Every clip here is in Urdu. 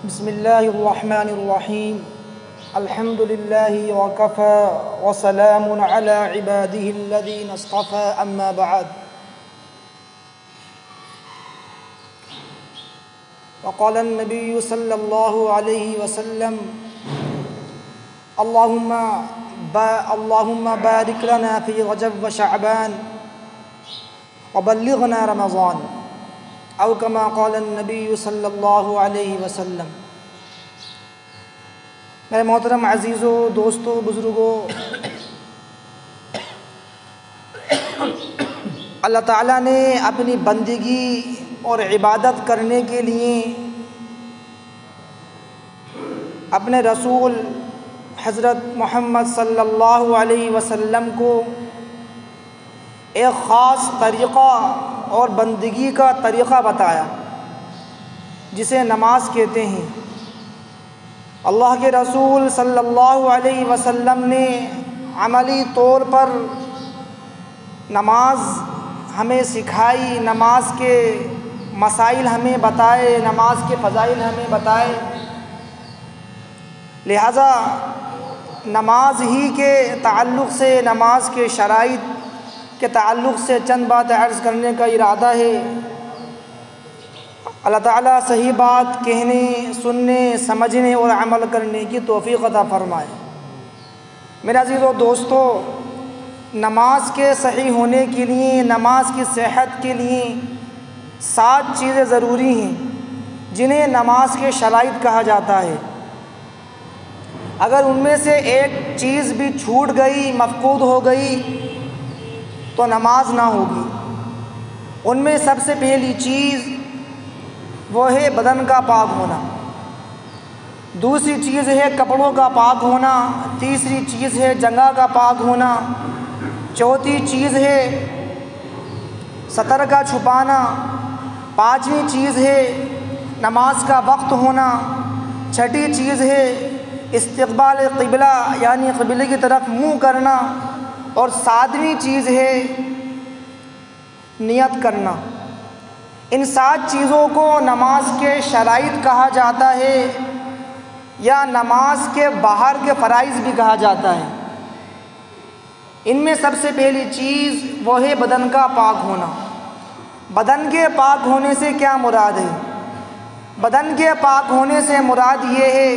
بسم اللہ الرحمن الرحیم الحمد للہ وکفى وسلام علی عباده الذین اصطفى اما بعد وقال النبی صلی اللہ علیہ وسلم اللہم بارک لنا فی رجب وشعبان وبلغنا رمضان او کما قال النبی صلی اللہ علیہ وسلم۔ میرے محترم عزیزوں، دوستوں، بزرگوں، اللہ تعالیٰ نے اپنی بندگی اور عبادت کرنے کے لیے اپنے رسول حضرت محمد صلی اللہ علیہ وسلم کو ایک خاص طریقہ اور بندگی کا طریقہ بتایا جسے نماز کہتے ہیں۔ اللہ کے رسول صلی اللہ علیہ وسلم نے عملی طور پر نماز ہمیں سکھائی، نماز کے مسائل ہمیں بتائے، نماز کے فضائل ہمیں بتائے۔ لہذا نماز ہی کے تعلق سے، نماز کے شرائط کے تعلق سے چند باتیں عرض کرنے کا ارادہ ہے۔ اللہ تعالیٰ صحیح بات کہنے، سننے، سمجھنے اور عمل کرنے کی توفیق عطا فرمائے۔ میرے عزیزو دوستو، نماز کے صحیح ہونے کے لیے، نماز کی صحت کے لیے 7 چیزیں ضروری ہیں جنہیں نماز کے شرائط کہا جاتا ہے۔ اگر ان میں سے ایک چیز بھی چھوٹ گئی، مفقود ہو گئی تو نماز نہ ہوگی۔ ان میں سب سے پہلی چیز وہ ہے بدن کا پاک ہونا، دوسری چیز ہے کپڑوں کا پاک ہونا، تیسری چیز ہے جگہ کا پاک ہونا، چوتھی چیز ہے سطر کا چھپانا، پانچویں چیز ہے نماز کا وقت ہونا، چھٹی چیز ہے استقبال قبلہ یعنی قبلے کی طرف منہ کرنا، اور 7ویں چیز ہے نیت کرنا۔ ان 7 چیزوں کو نماز کے شرائط کہا جاتا ہے یا نماز کے باہر کے فرائض بھی کہا جاتا ہے۔ ان میں سب سے پہلی چیز وہ ہے بدن کا پاک ہونا۔ بدن کے پاک ہونے سے کیا مراد ہے؟ بدن کے پاک ہونے سے مراد یہ ہے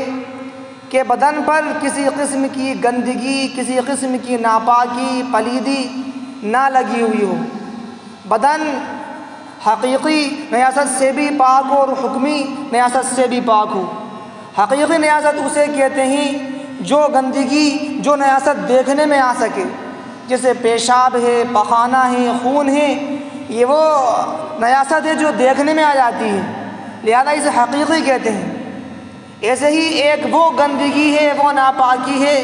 کہ بدن پر کسی قسم کی گندگی، کسی قسم کی ناپاکی، پلیدی نہ لگی ہوئی ہو۔ بدن حقیقی نجاست سے بھی پاک ہو اور حکمی نجاست سے بھی پاک ہو۔ حقیقی نجاست اسے کہتے ہیں جو گندگی، جو نجاست دیکھنے میں آ سکے، جیسے پیشاب ہے، پخانہ ہے، خون ہے، یہ وہ نجاست ہے جو دیکھنے میں آ جاتی ہے، لہذا اسے حقیقی کہتے ہیں۔ ایسے ہی ایک وہ گندگی ہے، وہ ناپاکی ہے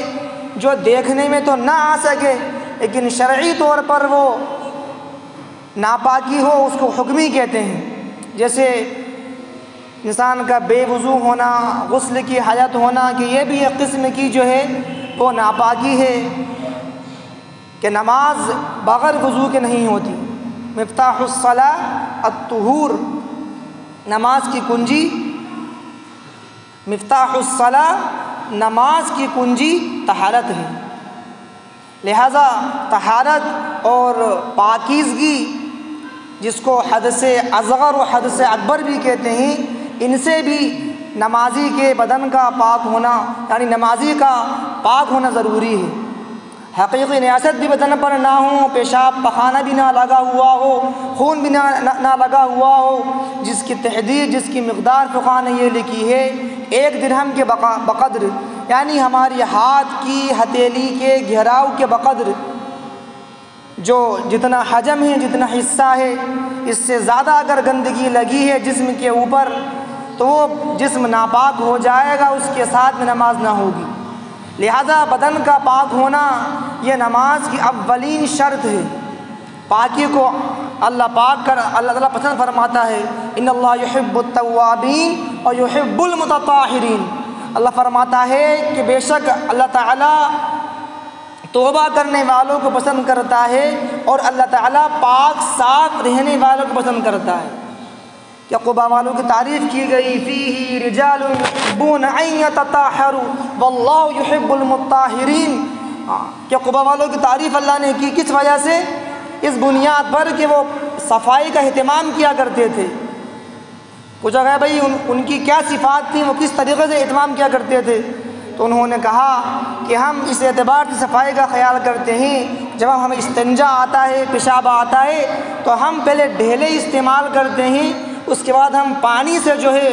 جو دیکھنے میں تو نہ آ سکے لیکن شرعی طور پر وہ ناپاکی ہو، اس کو حکمی کہتے ہیں۔ جیسے انسان کا بے وضو ہونا، غسل کی حاجت ہونا، کہ یہ بھی ایک قسم کی جو ہے وہ ناپاکی ہے کہ نماز بغیر وضو کے نہیں ہوتی۔ مفتاح الصلاۃ الطہور، نماز کی کنجی، مفتاح الصلاۃ نماز کی کنجی طہارت ہے۔ لہذا طہارت اور پاکیزگی، جس کو حدث اصغر و حدث اکبر بھی کہتے ہیں، ان سے بھی نمازی کے بدن کا پاک ہونا یعنی نمازی کا پاک ہونا ضروری ہے۔ حقیقی نجاست بھی بدن پر نہ ہو، پیشاب پخانہ بھی نہ لگا ہوا ہو، خون بھی نہ لگا ہوا ہو، جس کی تحدید، جس کی مقدار فقہاء نے یہ لکھی ہے 1 درہم کے بقدر، یعنی ہماری ہاتھ کی ہتھیلی کے گھیراؤ کے بقدر، جو جتنا حجم ہے، جتنا حصہ ہے، اس سے زیادہ اگر گندگی لگی ہے جسم کے اوپر تو وہ جسم ناپاک ہو جائے گا، اس کے ساتھ میں نماز نہ ہوگی۔ لہذا بدن کا پاک ہونا یہ نماز کی اولین شرط ہے۔ پاکی کو اللہ تعالیٰ پسند فرماتا ہے، ان اللہ یحب التوابین اور یحب المتطہرین۔ اللہ فرماتا ہے کہ بے شک اللہ تعالیٰ توبہ کرنے والوں کو پسند کرتا ہے اور اللہ تعالیٰ پاک صاف رہنے والوں کو پسند کرتا ہے۔ کہ قبا والوں کی تعریف کی گئی، فیہ رجال یحبون ان یتطہروا واللہ یحب المطہرین، کہ قبا والوں کی تعریف اللہ نے کی کس وجہ سے؟ اس بنیاد پر کہ وہ صفائی کا اہتمام کیا کرتے تھے۔ پوچھا گیا بھائی ان کی کیا صفات تھیں، وہ کس طریقے سے اہتمام کیا کرتے تھے؟ تو انہوں نے کہا کہ ہم اس اعتبار سے صفائی کا خیال کرتے ہیں، جب ہمیں استنجا آتا ہے، پیشاب آتا ہے، تو ہم پہلے ڈھیلے استعمال کرتے ہیں، اس کے بعد ہم پانی سے جو ہے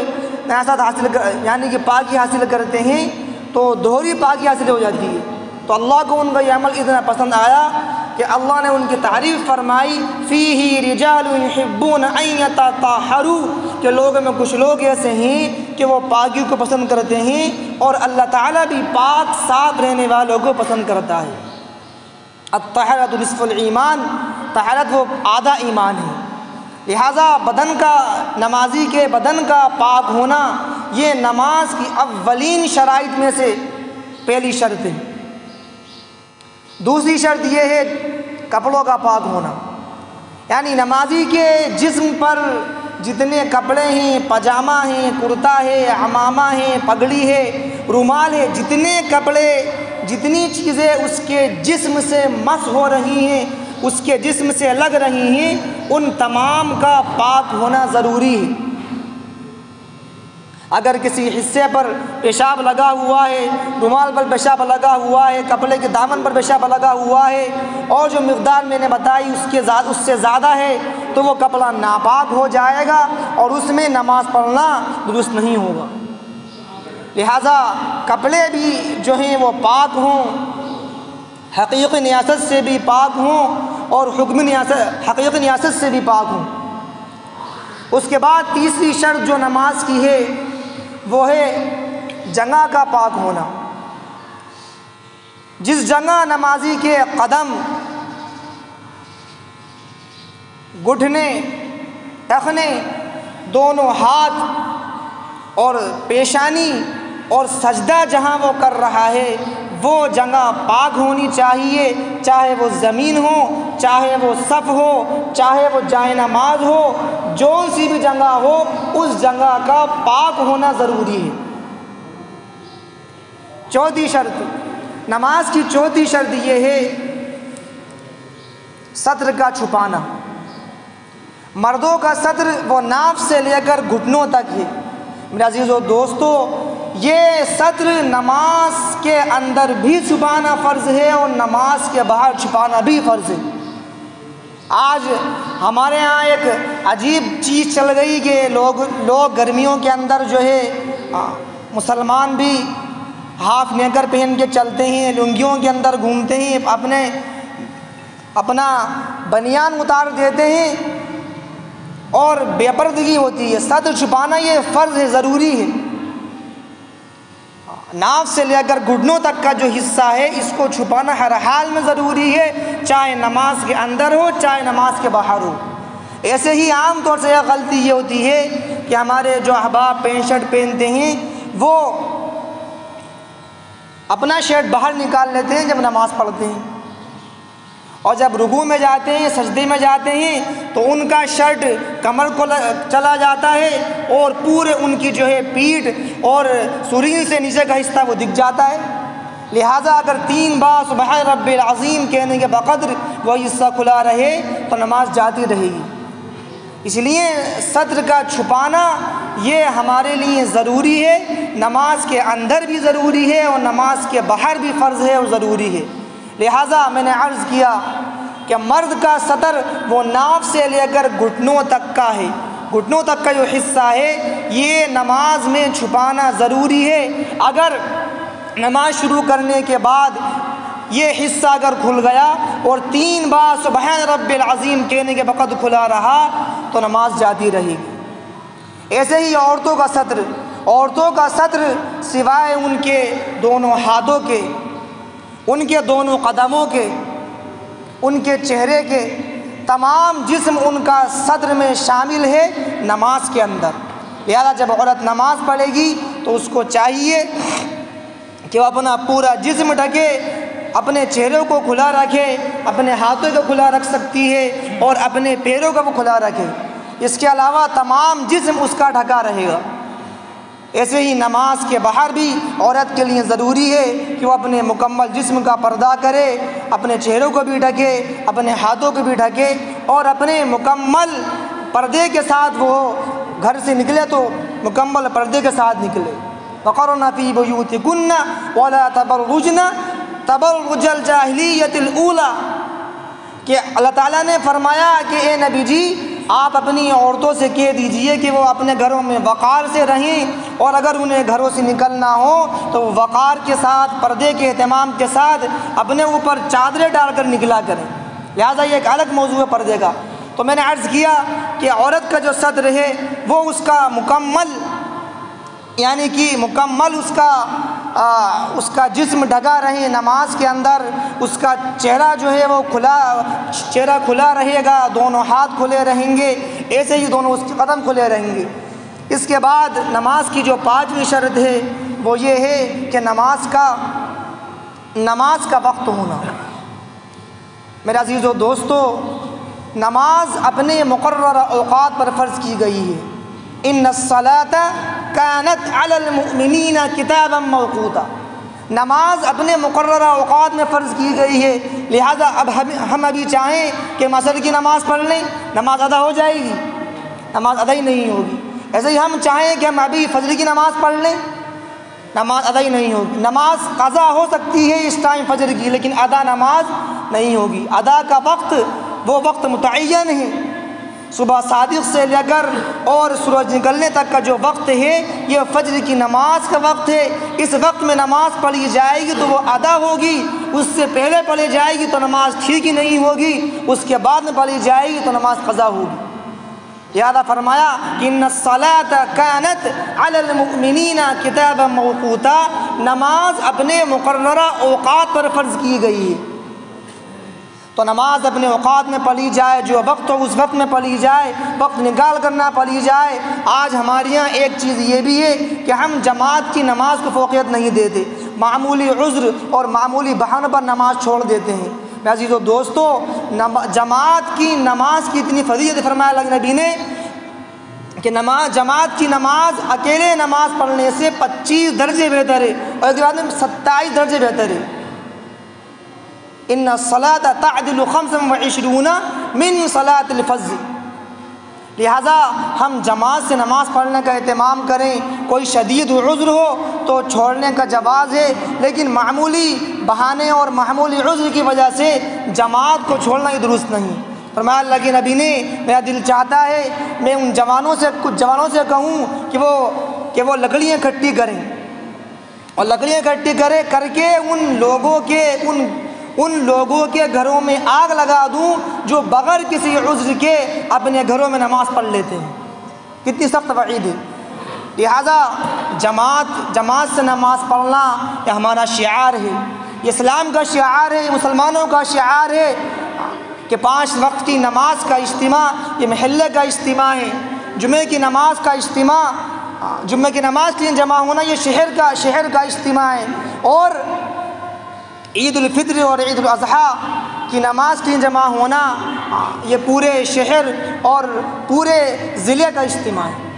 نجاست حاصل یعنی کہ پاکی حاصل کرتے ہیں، تو دوہری پاکی حاصل ہو جاتی ہے۔ تو اللہ کو ان کا یہ عمل اتنا پسند آیا کہ اللہ نے ان کی تعریف فرمائی، فیہ رجال یحبون ان یتطہروا، کہ لوگوں میں کچھ لوگ ایسے ہیں کہ وہ پاکی کو پسند کرتے ہیں، اور اللہ تعالیٰ بھی پاک صاف رہنے والوں کو پسند کرتا ہے۔ الطہارۃ نصف الایمان، طہارت وہ آدھا ایمان ہے، لہٰذا بدن کا، نمازی کے بدن کا پاک ہونا یہ نماز کی اولین شرائط میں سے پہلی شرط ہے۔ دوسری شرط یہ ہے کپڑوں کا پاک ہونا، یعنی نمازی کے جسم پر جتنے کپڑے ہیں، پاجامہ ہیں، کرتا ہے، عمامہ ہے، پگڑی ہے، رومال ہے، جتنے کپڑے، جتنی چیزیں اس کے جسم سے مس ہو رہی ہیں، اس کے جسم سے لگ رہی ہیں، ان تمام کا پاک ہونا ضروری ہے۔ اگر کسی حصے پر پیشاب لگا ہوا ہے، رومال پر پیشاب لگا ہوا ہے، کپڑے کے دامن پر پیشاب لگا ہوا ہے، اور جو مقدار میں نے بتائی اس سے زیادہ ہے، تو وہ کپڑا ناپاک ہو جائے گا اور اس میں نماز پڑھنا درست نہیں ہوگا۔ لہٰذا کپڑے بھی جو ہیں وہ پاک ہوں، حقیقی نیاست سے بھی پاک ہوں اور حقیقی نیاست سے بھی پاک ہوں۔ اس کے بعد تیسری شرط جو نماز کی ہے وہ ہے جگہ کا پاک ہونا۔ جس جگہ نمازی کے قدم، گھٹنے، ٹخنے، دونوں ہاتھ اور پیشانی اور سجدہ جہاں وہ کر رہا ہے وہ جگہ پاک ہونی چاہیے، چاہے وہ زمین ہو، چاہے وہ صف ہو، چاہے وہ جائے نماز ہو، جون سی بھی جگہ ہو، اس جگہ کا پاک ہونا ضروری ہے۔ چوتھی شرط، نماز کی چوتھی شرط یہ ہے سطر کا چھپانا۔ مردوں کا سطر وہ ناف سے لے کر گھٹنوں تک ہے۔ میرے عزیزو دوستو، یہ سطر نماز کے اندر بھی چھپانا فرض ہے اور نماز کے باہر چھپانا بھی فرض ہے۔ آج ہمارے ہاں ایک عجیب چیز چل گئی کہ لوگ گرمیوں کے اندر جو ہے مسلمان بھی ہاف نیکر پہن کے چلتے ہیں، لنگیوں کے اندر گھومتے ہیں، اپنا بنیان اتار دیتے ہیں اور بے پردگی ہوتی ہے۔ سطر چھپانا یہ فرض ہے، ضروری ہے۔ ناف سے لے کر گھٹنوں تک کا جو حصہ ہے اس کو چھپانا ہر حال میں ضروری ہے، چاہے نماز کے اندر ہو چاہے نماز کے باہر ہو۔ ایسے ہی عام طور سے یہ غلطی یہ ہوتی ہے کہ ہمارے جو احباب پینٹ شرٹ پہنتے ہیں وہ اپنا شرٹ باہر نکال لیتے ہیں جب نماز پڑھتے ہیں، اور جب رکوع میں جاتے ہیں، سجدے میں جاتے ہیں تو ان کا شرٹ کمر کو چلا جاتا ہے اور پورے ان کی جو ہے پیٹھ اور سرین سے نیچے کا حصہ وہ دکھ جاتا ہے۔ لہٰذا اگر 3 بار سبحان رب العظیم کہنے کے بقدر وہ حصہ کھلا رہے تو نماز جاتی رہے گی۔ اس لیے سطر کا چھپانا یہ ہمارے لیے ضروری ہے، نماز کے اندر بھی ضروری ہے اور نماز کے باہر بھی فرض ہے اور ضروری ہے۔ لہٰذا میں نے عرض کیا کہ مرد کا سطر وہ ناف سے لے کر گھٹنوں تک کا ہے، گھٹنوں تک کا جو حصہ ہے یہ نماز میں چھپانا ضروری ہے۔ اگر نماز شروع کرنے کے بعد یہ حصہ اگر کھل گیا اور 3 بار سبحان رب العظیم کہنے کے وقت کھلا رہا تو نماز جاتی رہے گی۔ ایسے ہی عورتوں کا سطر سوائے ان کے دونوں ہاتھوں کے، ان کے دونوں قدموں کے، ان کے چہرے کے، تمام جسم ان کا سطر میں شامل ہے نماز کے اندر۔ لہذا جب عورت نماز پڑھے گی تو اس کو چاہیے کہ وہ اپنا پورا جسم ڈھکے، اپنے چہرے کو کھلا رکھے، اپنے ہاتھوں کو کھلا رکھ سکتی ہے اور اپنے پیروں کو وہ کھلا رکھے۔ اس کے علاوہ تمام جسم اس کا ڈھکا رہے گا۔ ایسے ہی نماز کے باہر بھی عورت کے لیے ضروری ہے کہ وہ اپنے مکمل جسم کا پردہ کرے، اپنے چہروں کو بھی ڈھکے، اپنے ہاتھوں کو بھی ڈھکے، اور اپنے مکمل پردے کے ساتھ وہ گھر سے نکلے تو مکمل پردے کے ساتھ نکلے۔ وقرن فی بیوتکن ولا تبرجن تبرج الجاہلیۃ الاولی، کہ اللہ تعالیٰ نے فرمایا کہ اے نبی جی آپ اپنی عورتوں سے کہہ دیجئے کہ وہ اپنے گھروں میں وقار سے رہیں، اور اگر انہیں گھروں سے نکلنا ہو تو وہ وقار کے ساتھ، پردے کے اہتمام کے ساتھ اپنے اوپر چادریں ڈال کر نکلا کریں۔ لہٰذا یہ ایک الگ موضوع ہے پردے کا۔ تو میں نے عرض کیا کہ عورت کا جو صدر ہے وہ اس کا مکمل، یعنی کہ مکمل اس کا جسم ڈھکا رہے نماز کے اندر، اس کا چہرہ جو ہے وہ چہرہ کھلا رہے گا، دونوں ہاتھ کھلے رہیں گے، ایسے ہی دونوں اس کے قدم کھلے رہیں گے۔ اس کے بعد نماز کی جو 5ویں شرط ہے وہ یہ ہے کہ نماز کا وقت ہونا۔ میرے عزیزو دوستو، نماز اپنے مقررہ اوقات پر فرض کی گئی ہے۔ ان الصلاة كانت علی المؤمنین کتابا موقوتا، نماز اپنے مقررہ اوقات میں فرض کی گئی ہے، لہذا اب ہم ابھی چاہیں کہ عصر کی نماز پڑھ لیں، نماز ادا ہو جائے گی؟ نماز ادا ہی نہیں ہوگی۔ ایسے ہی ہم چاہیں کہ ہم ابھی فجر کی نماز پڑھ لیں، نماز ادا ہی نہیں ہوگی۔ نماز قضا ہو سکتی ہے اس ٹائم فجر کی، لیکن ادا نماز نہیں ہوگی۔ ادا کا وقت وہ وقت متعین ہے، صبح صادق سے لے کر اور سورج نکلنے تک کا جو وقت ہے یہ فجر کی نماز کا وقت ہے۔ اس وقت میں نماز پڑھی جائے گی تو وہ ادا ہوگی، اس سے پہلے پڑھی جائے گی تو نماز ٹھیک ہی نہیں ہوگی، اس کے بعد میں پڑھی جائے گی تو نماز قضا ہوگی۔ لہذا فرمایا کہ ان الصلاة كانت علی المؤمنین کتابا موقوتا، نماز اپنے مقررہ اوقات پر فرض کی گئی ہے۔ تو نماز اپنے اوقات میں پڑھی جائے، جو وقت ہو اس وقت میں پڑھی جائے، وقت نکال کرنا پڑھی جائے۔ آج ہمارے یہاں ایک چیز یہ بھی ہے کہ ہم جماعت کی نماز کو فوقیت نہیں دیتے، معمولی عذر اور معمولی بہانے پر نماز چھوڑ دیتے ہیں۔ میرے عزیزو دوستو، جماعت کی نماز کی اتنی فضیلت فرمایا اللہ نبی نے کہ جماعت کی نماز اکیلے نماز پڑھنے سے 25 درجے بہتر ہے، اور ایک بات میں 27 درجے بہتر ہے۔ ان الصلاة تعدل 25 من صلاة الفجر، لہذا ہم جماعت سے نماز پڑھنے کا اہتمام کریں۔ کوئی شدید عذر ہو تو چھوڑنے کا جواز ہے، لیکن معمولی بہانے اور معمولی عذر کی وجہ سے جماعت کو چھوڑنا ہی درست نہیں۔ فرمایا اللہ کے نبی نے، میرا دل چاہتا ہے میں ان کچھ جوانوں سے کہوں کہ وہ لکڑیاں اکٹھی کریں، اور لکڑیاں اکٹھی کر کے ان لوگوں کے گھروں میں آگ لگا دوں جو بغیر کسی عذر کے اپنے گھروں میں نماز پڑھ لیتے ہیں۔ کتنی سخت وعید ہے۔ لہذا جماعت سے نماز پڑھنا یہ ہمارا شعار ہے، یہ اسلام کا شعار ہے، مسلمانوں کا شعار ہے کہ 5 وقت کی نماز کا اجتماع یہ محلے کا اجتماع ہے۔ جمعے کی نماز کا اجتماع، جمعے کی نماز کے لیے جمع ہونا یہ شہر کا اجتماع ہے، اور عید الفطر اور عید الاضحیٰ کی نماز کے لیے جمع ہونا یہ پورے شہر اور پورے ضلع کا اجتماع ہے۔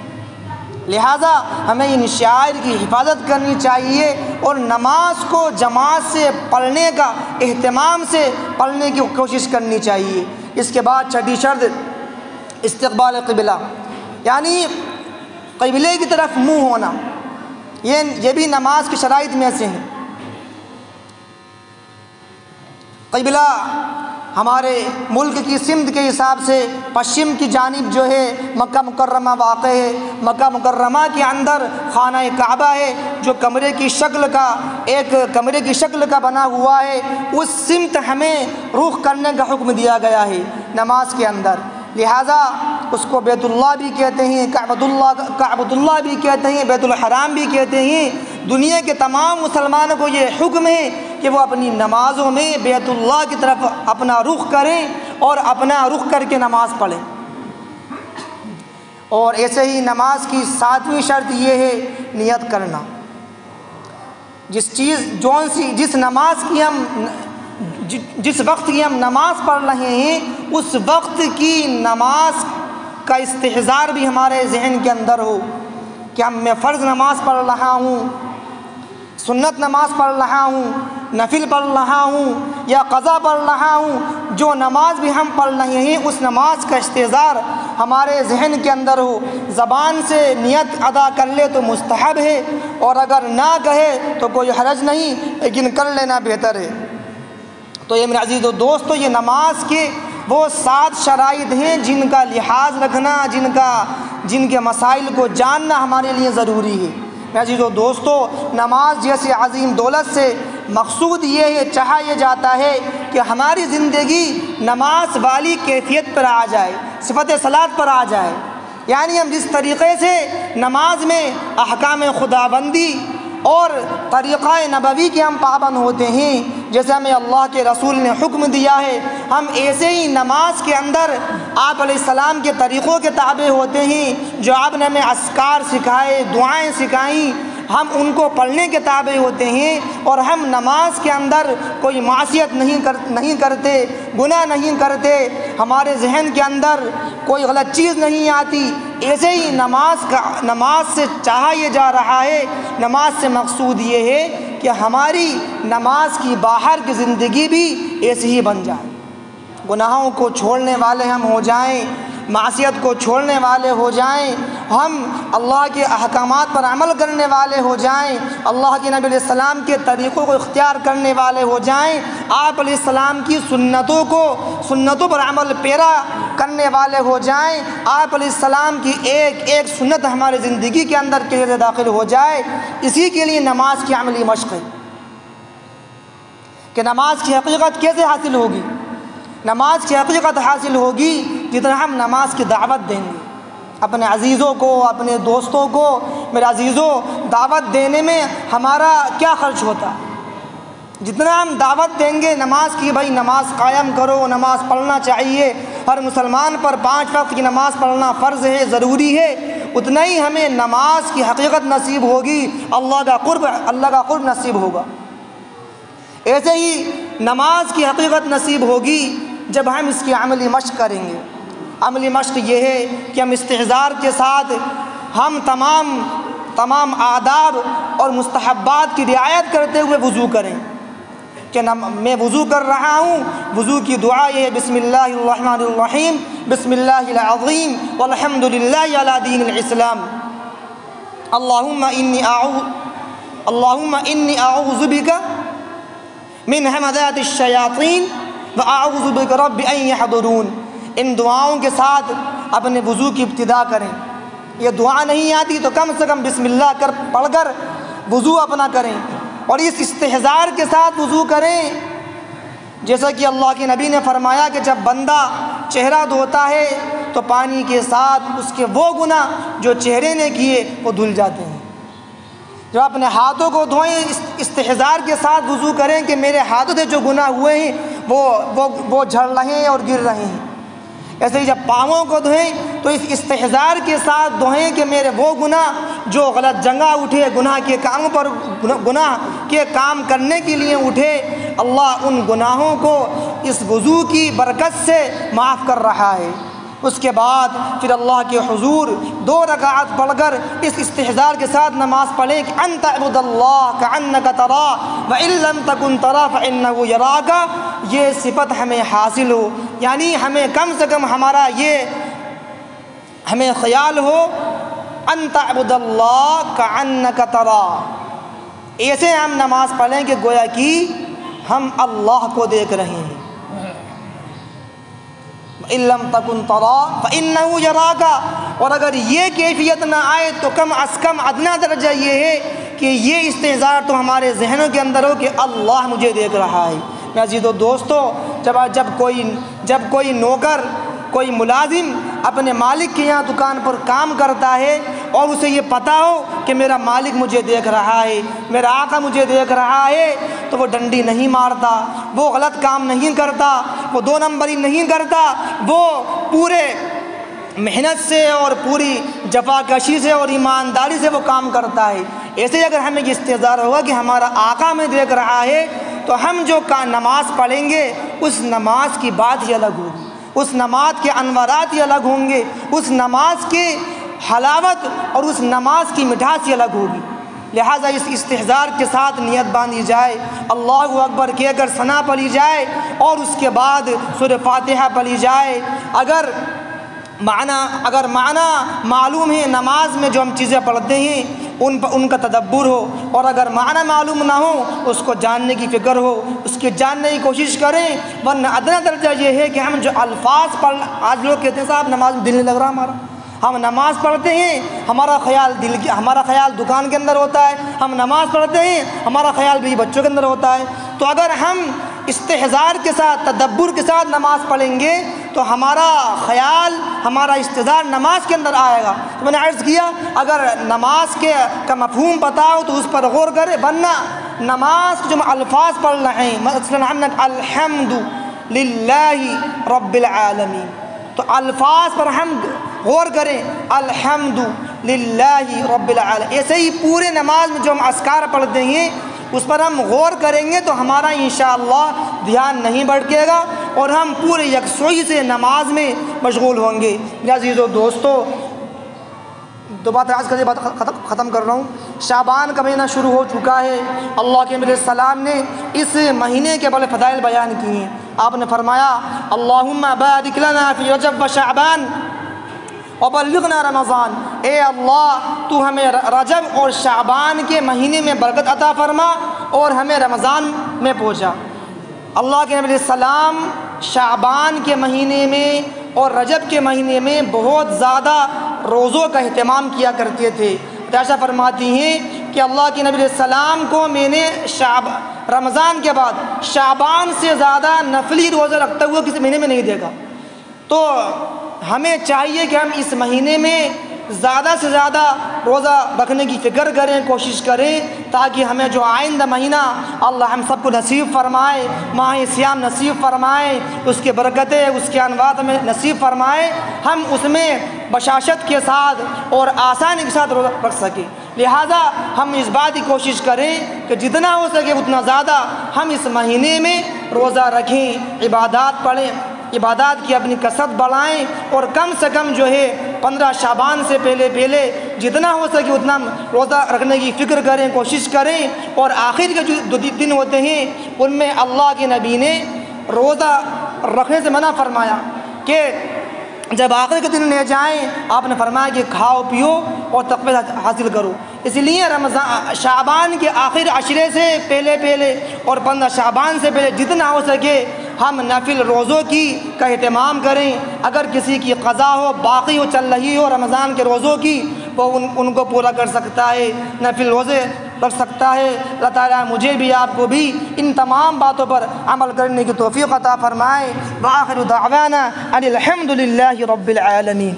لہٰذا ہمیں ان شعائر کی حفاظت کرنی چاہیے اور نماز کو جماعت سے پڑھنے کا اہتمام سے پڑھنے کی کوشش کرنی چاہیے۔ اس کے بعد 6 شرط استقبال قبلہ، یعنی قبلے کی طرف منہ ہونا، یہ بھی نماز کی شرائط میں سے ہیں۔ قبلہ ہمارے ملک کی سمت کے حساب سے پشچم کی جانب جو ہے مکہ مکرمہ واقع ہے۔ مکہ مکرمہ کے اندر خانہ کعبہ ہے جو کمرے کی شکل کا بنا ہوا ہے، اس سمت ہمیں رخ کرنے کا حکم دیا گیا ہے نماز کے اندر۔ لہٰذا اس کو بیت اللہ بھی کہتے ہیں، کعبۃ اللہ بھی کہتے ہیں، بیت الحرام بھی کہتے ہیں۔ دنیا کے تمام مسلمانوں کو یہ حکم ہے کہ وہ اپنی نمازوں میں بیت اللہ کی طرف اپنا رخ کریں اور اپنا رخ کر کے نماز پڑھیں۔ اور ایسے ہی نماز کی 7ویں شرط یہ ہے نیت کرنا۔ جس وقت کی ہم نماز پڑھ رہے ہیں اس وقت کی نماز کا استحضار بھی ہمارے ذہن کے اندر ہو کہ میں فرض نماز پڑھ رہا ہوں، سنت نماز پڑھ رہا ہوں، نفل پڑھ رہا ہوں یا قضا پڑھ رہا ہوں، جو نماز بھی ہم پڑھ رہے ہیں اس نماز کا استحضار ہمارے ذہن کے اندر ہو۔ زبان سے نیت ادا کر لے تو مستحب ہے، اور اگر نہ کہے تو کوئی حرج نہیں، لیکن کر لینا بہتر ہے۔ تو یہ میرے عزیز و دوستو، یہ نماز کے وہ 7 شرائط ہیں جن کا لحاظ رکھنا، جن کے مسائل کو جاننا ہمارے لیے ضروری ہے۔ میرے عزیز و دوستو، نماز جیسے عظیم دولت سے مقصود یہ ہے، چاہا یہ جاتا ہے کہ ہماری زندگی نماز والی کیفیت پر آ جائے، صفت صلاۃ پر آ جائے، یعنی ہم جس طریقے سے نماز میں احکام خداوندی اور طریقہ نبوی کے ہم پابند ہوتے ہیں، جیسے ہمیں اللہ کے رسول نے حکم دیا ہے، ہم ایسے ہی نماز کے اندر آپ علیہ السلام کے طریقوں کے تابع ہوتے ہیں۔ جو آپ نے ہمیں اذکار سکھائے، دعائیں سکھائیں، ہم ان کو پڑھنے کے تابع ہوتے ہیں، اور ہم نماز کے اندر کوئی معصیت نہیں کرتے، گناہ نہیں کرتے، ہمارے ذہن کے اندر کوئی غلط چیز نہیں آتی۔ ایسے ہی نماز سے چاہا یہ جا رہا ہے، نماز سے مقصود یہ ہے کہ ہماری نماز کی باہر کی زندگی بھی ایسی ہی بن جائے، گناہوں کو چھوڑنے والے ہم ہو جائیں، معصیت کو چھوڑنے والے ہو جائیں، ہم اللہ کے احکامات پر عمل کرنے والے ہو جائیں، اللہ کے نبی علیہ السلام کے طریقوں کو اختیار کرنے والے ہو جائیں، آپ علیہ السلام کی سنتوں پر عمل پیرا کرنے والے ہو جائیں، آپ علیہ السلام کی ایک ایک سنت ہماری زندگی کے اندر کیسے داخل ہو جائے۔ اسی کے لیے نماز کی عملی مشق ہے کہ نماز کی حقیقت کیسے حاصل ہوگی۔ نماز کی حقیقت حاصل ہوگی جتنا ہم نماز کی دعوت دیں گے اپنے عزیزوں کو، اپنے دوستوں کو۔ میرے عزیزوں، دعوت دینے میں ہمارا کیا خرچ ہوتا ہے؟ جتنا ہم دعوت دیں گے نماز کی، بھائی نماز قائم کرو، نماز پڑھنا چاہیے، ہر مسلمان پر 5 وقت کی نماز پڑھنا فرض ہے، ضروری ہے، اتنا ہی ہمیں نماز کی حقیقت نصیب ہوگی، اللہ کا قرب نصیب ہوگا۔ ایسے ہی نماز کی حقیقت نصیب ہوگی جب ہم اس کی عملی مشق کریں گے۔ عملی مشق یہ ہے کہ ہم استحضار کے ساتھ ہم تمام آداب اور مستحبات کی رعایت کرتے ہوئے وضو کریں کہ میں وضو کر رہا ہوں، وضو کی دعا یہ ہے، بسم اللہ الرحمن الرحیم، بسم اللہ العظیم والحمد للہ علی دین الاسلام، اللہم انی اعوذ بک من ہمزات الشیاطین واعوذ بک رب ان یحضرون۔ ان دعاؤں کے ساتھ اپنے وضو کی ابتدا کریں۔ یہ دعا نہیں آتی تو کم سے کم بسم اللہ پڑھ کر وضو اپنا کریں، اور اس استحضار کے ساتھ وضو کریں، جیسا کہ اللہ کے نبی نے فرمایا کہ جب بندہ چہرہ دھوتا ہے تو پانی کے ساتھ اس کے وہ گناہ جو چہرے نے کیے وہ دھل جاتے ہیں۔ جب اپنے ہاتھوں کو دھوئیں، استحضار کے ساتھ وضو کریں کہ میرے ہاتھوں سے جو گناہ ہوئے ہیں وہ جھڑ رہے ہیں اور گر رہے ہیں۔ ایسے ہی جب پاؤں کو دھوئیں تو اس استحضار کے ساتھ دھوئیں کہ میرے وہ گناہ جو غلط جگہ اٹھے، گناہ کے کام کرنے کے لیے اٹھے، اللہ ان گناہوں کو اس وضو کی برکت سے معاف کر رہا ہے۔ اس کے بعد پھر اللہ کے حضور 2 رکعت پڑھ کر اس استحضار کے ساتھ نماز پڑھیں کہ ان تعبد اللہ کأنک تراہ وإن لم تکن تراہ فإنہ یراک۔ یہ صفت ہمیں حاصل ہو، یعنی ہمیں کم سے کم ہمیں خیال ہو ان تعبد اللہ کأنک تراہ، ایسے ہم نماز پڑھیں کہ گویا کہ ہم اللہ کو دیکھ رہے ہیں۔ ان لم تکن تراہ فإنہ یراک، اور اگر یہ کیفیت نہ آئے تو کم از کم ادنا درجہ یہ ہے کہ یہ استحضار تو ہمارے ذہنوں کے اندر ہو کہ اللہ مجھے دیکھ رہا ہے۔ میرے عزیزو دوستو، جب کوئی نوکر، کوئی ملازم اپنے مالک کے یہاں دکان پر کام کرتا ہے اور اسے یہ پتہ ہو کہ میرا مالک مجھے دیکھ رہا ہے، میرا آقا مجھے دیکھ رہا ہے، تو وہ ڈنڈی نہیں مارتا، وہ غلط کام نہیں کرتا، وہ 2 نمبری نہیں کرتا، وہ پورے محنت سے اور پوری جفاکشی سے اور ایمانداری سے وہ کام کرتا ہے۔ ایسے ہی اگر ہمیں یہ استحضار ہوگا کہ ہمارا آقا ہمیں دیکھ رہا ہے تو ہم جو نماز پڑھیں گے اس نماز کی بات ہی الگ ہوگی، اس نماز کے انوارات ہی الگ ہوں گے، اس نماز کے حلاوت اور اس نماز کی مٹھاس ہی الگ ہوگی۔ لہٰذا اس استحضار کے ساتھ نیت باندھی جائے، اللہ اکبر کہہ کر ثنا پڑھی جائے اور اس کے بعد سورہ فاتحہ پڑھی جائے۔ اگر معنی معلوم ہے نماز میں جو ہم چیزیں پڑھتے ہیں ان کا تدبر ہو، اور اگر معنی معلوم نہ ہو اس کو جاننے کی فکر ہو، اس کے جاننے کی کوشش کریں۔ ورنہ ادنا درجہ یہ ہے کہ ہم جو الفاظ پڑھ، آج لوگ کہتے ہیں صاحب نماز میں دل نہیں لگ رہا ہمارا، ہم نماز پڑھتے ہیں ہمارا خیال دکان کے اندر ہوتا ہے، ہم نماز پڑھتے ہیں ہمارا خیال بھی بچوں کے اندر ہوتا ہے۔ تو اگر ہم استحضار کے ساتھ، تدبر کے ساتھ نماز پڑھیں گے تو ہمارا خیال، ہمارا استحضار نماز کے اندر آئے گا۔ تو میں نے عرض کیا اگر نماز کا مفہوم پتہ ہو تو اس پر غور کرے، ورنہ نماز کے جو الفاظ پڑھ رہے ہیں، مثلا ہم نے الحمد للہ رب العالمین، تو الفاظ پر ہم غور کریں، الحمد للہ رب العالمین۔ ایسے ہی پورے نماز میں جو ہم اذکار پڑھتے ہیں اس پر ہم غور کریں گے تو ہمارا انشاءاللہ دھیان نہیں بھٹکے گا اور ہم پورے یکسوئی سے نماز میں مشغول ہوں گے۔ میرے عزیزو دوستو، دو بات عرض کر کے بات ختم کر رہا ہوں۔ شعبان کا مہینہ شروع ہو چکا ہے۔ اللہ کے نبی علیہ السلام نے اس مہینے کے بڑے فضائل بیان کیے ہیں۔ آپ نے فرمایا اللہم بارک لنا فی رجب و شعبان وبلغنا رمضان، اے اللہ تو ہمیں رجب اور شعبان کے مہینے میں برکت عطا فرما اور ہمیں رمضان میں پہنچا۔ اللہ کے نبی علیہ السلام شعبان کے مہینے میں اور رجب کے مہینے میں بہت زیادہ روزوں کا اہتمام کیا کرتے تھے۔ عائشہ فرماتی ہیں کہ اللہ کے نبی علیہ السلام کو میں نے رمضان کے بعد شعبان سے زیادہ نفلی روزہ رکھتے ہوئے کسی مہینے میں نہیں دیکھا۔ تو ہمیں چاہیے کہ ہم اس مہینے میں زیادہ سے زیادہ روزہ رکھنے کی فکر کریں، کوشش کریں، تاکہ ہمیں جو آئندہ مہینہ اللہ ہم سب کو نصیب فرمائے، ماہ صیام نصیب فرمائے، اس کے برکتیں، اس کے انوار ہمیں نصیب فرمائے، ہم اس میں بشاشت کے ساتھ اور آسانی کے ساتھ روزہ رکھ سکیں۔ لہٰذا ہم اس بات کی کوشش کریں کہ جتنا ہو سکے اتنا زیادہ ہم اس مہینے میں روزہ رکھیں، عبادات پڑھیں، عبادات کی اپنی کثرت بڑھائیں، اور کم سے کم جو ہے 15 شعبان سے پہلے جتنا ہو سکے اتنا روزہ رکھنے کی فکر کریں، کوشش کریں۔ اور آخر کے جو دن ہوتے ہیں ان میں اللہ کے نبی نے روزہ رکھنے سے منع فرمایا کہ جب آخر کے دن لے جائیں آپ نے فرمایا کہ کھاؤ پیو اور تقوی حاصل کرو۔ اس لیے شعبان کے آخر عشرے سے پہلے اور 15 شعبان سے پہلے جتنا ہو سکے ہم نفل روزوں کا اہتمام کریں۔ اگر کسی کی قضا ہو، باقی ہو، چل رہی ہو رمضان کے روزوں کی، وہ ان کو پورا کر سکتا ہے، نفل روزے رکھ سکتا ہے۔ اللہ تعالیٰ مجھے بھی آپ کو بھی ان تمام باتوں پر عمل کرنے کی توفیق عطا فرمائے۔ وآخر دعوانا ان الحمد للہ رب العالمین۔